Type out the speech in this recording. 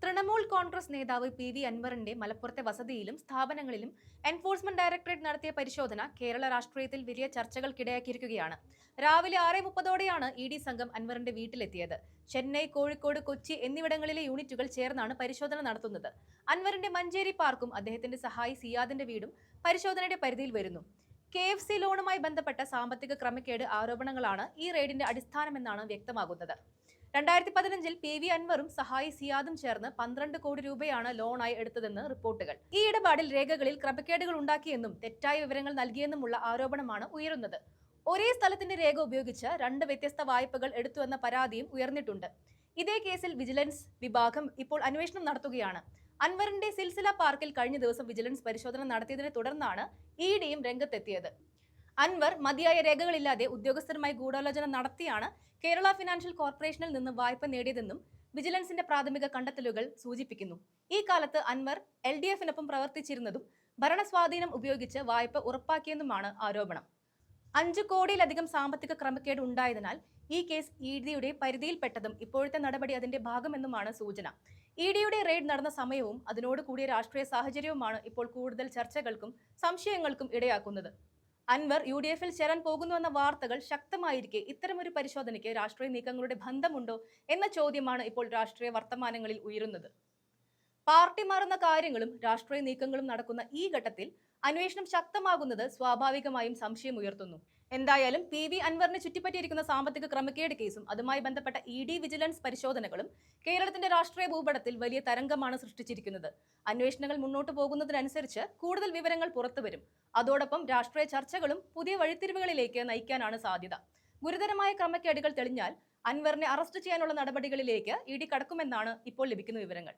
തൃണമൂൽ കോൺഗ്രസ് നേതാവ് പി അൻവറിന്റെ മലപ്പുറത്തെ വസതിയിലും സ്ഥാപനങ്ങളിലും എൻഫോഴ്സ്മെന്റ് ഡയറക്ടറേറ്റ് നടത്തിയ പരിശോധന കേരള രാഷ്ട്രീയത്തിൽ വലിയ ചർച്ചകൾക്കിടയാക്കിയിരിക്കുകയാണ്. രാവിലെ 6:30ഓടെയാണ് ഇ സംഘം അൻവറിന്റെ വീട്ടിലെത്തിയത്. ചെന്നൈ, കോഴിക്കോട്, കൊച്ചി എന്നിവിടങ്ങളിലെ യൂണിറ്റുകൾ ചേർന്നാണ് പരിശോധന നടത്തുന്നത്. അൻവറിന്റെ മഞ്ചേരി പാർക്കും അദ്ദേഹത്തിന്റെ സഹായി സിയാദിന്റെ വീടും പരിശോധനയുടെ പരിധിയിൽ വരുന്നു. KFC ലോണുമായി ബന്ധപ്പെട്ട സാമ്പത്തിക ക്രമക്കേട് ആരോപണങ്ങളാണ് ഈ റെയ്ഡിന്റെ അടിസ്ഥാനമെന്നാണ് വ്യക്തമാകുന്നത്. 2015-ൽ PV അൻവറും സഹായി സിയാദും ചേർന്ന് 12 കോടി രൂപയാണ് ലോണായി എടുത്തതെന്ന് റിപ്പോർട്ടുകൾ. ഈ ഇടപാടിൽ രേഖകളിൽ ക്രമക്കേടുകൾ ഉണ്ടാക്കിയെന്നും തെറ്റായ വിവരങ്ങൾ നൽകിയെന്നുമുള്ള ആരോപണമാണ് ഉയരുന്നത്. ഒരേ സ്ഥലത്തിന്റെ രേഖ ഉപയോഗിച്ച് 2 വ്യത്യസ്ത വായ്പകൾ എടുത്തുവെന്ന പരാതിയും ഉയർന്നിട്ടുണ്ട്. ഇതേ കേസിൽ വിജിലൻസ് വിഭാഗം ഇപ്പോൾ അന്വേഷണം നടത്തുകയാണ്. അൻവറിന്റെ സിൽസില പാർക്കിൽ കഴിഞ്ഞ ദിവസം വിജിലൻസ് പരിശോധന നടത്തിയതിനെ തുടർന്നാണ് ഇഡിയും രംഗത്തെത്തിയത്. അൻവർ മതിയായ രേഖകളില്ലാതെ ഉദ്യോഗസ്ഥരുമായി ഗൂഢാലോചന നടത്തിയാണ് കേരള ഫിനാൻഷ്യൽ കോർപ്പറേഷനിൽ നിന്ന് വായ്പ നേടിയതെന്നും വിജിലൻസിന്റെ പ്രാഥമിക കണ്ടെത്തലുകൾ സൂചിപ്പിക്കുന്നു. ഈ കാലത്ത് അൻവർ LDFിനൊപ്പം പ്രവർത്തിച്ചിരുന്നതും ഭരണസ്വാധീനം ഉപയോഗിച്ച് വായ്പ ഉറപ്പാക്കിയെന്നുമാണ് ആരോപണം. 5 കോടിയിലധികം സാമ്പത്തിക ക്രമക്കേട് ഉണ്ടായതിനാൽ ഈ കേസ് ഇഡിയുടെ പരിധിയിൽപ്പെട്ടതും ഇപ്പോഴത്തെ നടപടി അതിന്റെ ഭാഗമെന്നുമാണ് സൂചന. ഇഡിയുടെ റെയ്ഡ് നടന്ന സമയവും അതിനോട് കൂടിയ രാഷ്ട്രീയ സാഹചര്യവുമാണ് ഇപ്പോൾ കൂടുതൽ ചർച്ചകൾക്കും സംശയങ്ങൾക്കും ഇടയാക്കുന്നത്. അൻവർ UDFിൽ ചേരാൻ പോകുന്നുവെന്ന വാർത്തകൾ ശക്തമായിരിക്കെ ഇത്തരമൊരു പരിശോധനയ്ക്ക് രാഷ്ട്രീയ നീക്കങ്ങളുടെ ബന്ധമുണ്ടോ എന്ന ചോദ്യമാണ് ഇപ്പോൾ രാഷ്ട്രീയ വർത്തമാനങ്ങളിൽ ഉയരുന്നത്. പാർട്ടി മാറുന്ന കാര്യങ്ങളും രാഷ്ട്രീയ നീക്കങ്ങളും നടക്കുന്ന ഈ ഘട്ടത്തിൽ അന്വേഷണം ശക്തമാകുന്നത് സ്വാഭാവികമായും സംശയമുയർത്തുന്നു. എന്തായാലും PV അൻവറിനെ ചുറ്റിപ്പറ്റിയിരിക്കുന്ന സാമ്പത്തിക ക്രമക്കേട് കേസും അതുമായി ബന്ധപ്പെട്ട ED വിജിലൻസ് പരിശോധനകളും കേരളത്തിന്റെ രാഷ്ട്രീയ ഭൂപടത്തിൽ വലിയ തരംഗമാണ് സൃഷ്ടിച്ചിരിക്കുന്നത്. അന്വേഷണങ്ങൾ മുന്നോട്ട് പോകുന്നതിനനുസരിച്ച് കൂടുതൽ വിവരങ്ങൾ പുറത്തുവരും. അതോടൊപ്പം രാഷ്ട്രീയ ചർച്ചകളും പുതിയ വഴിത്തിരിവുകളിലേക്ക് നയിക്കാനാണ് സാധ്യത. ഗുരുതരമായ ക്രമക്കേടുകൾ തെളിഞ്ഞാൽ അൻവറിനെ അറസ്റ്റ് ചെയ്യാനുള്ള നടപടികളിലേക്ക് ED കടക്കുമെന്നാണ് ഇപ്പോൾ ലഭിക്കുന്ന വിവരങ്ങൾ.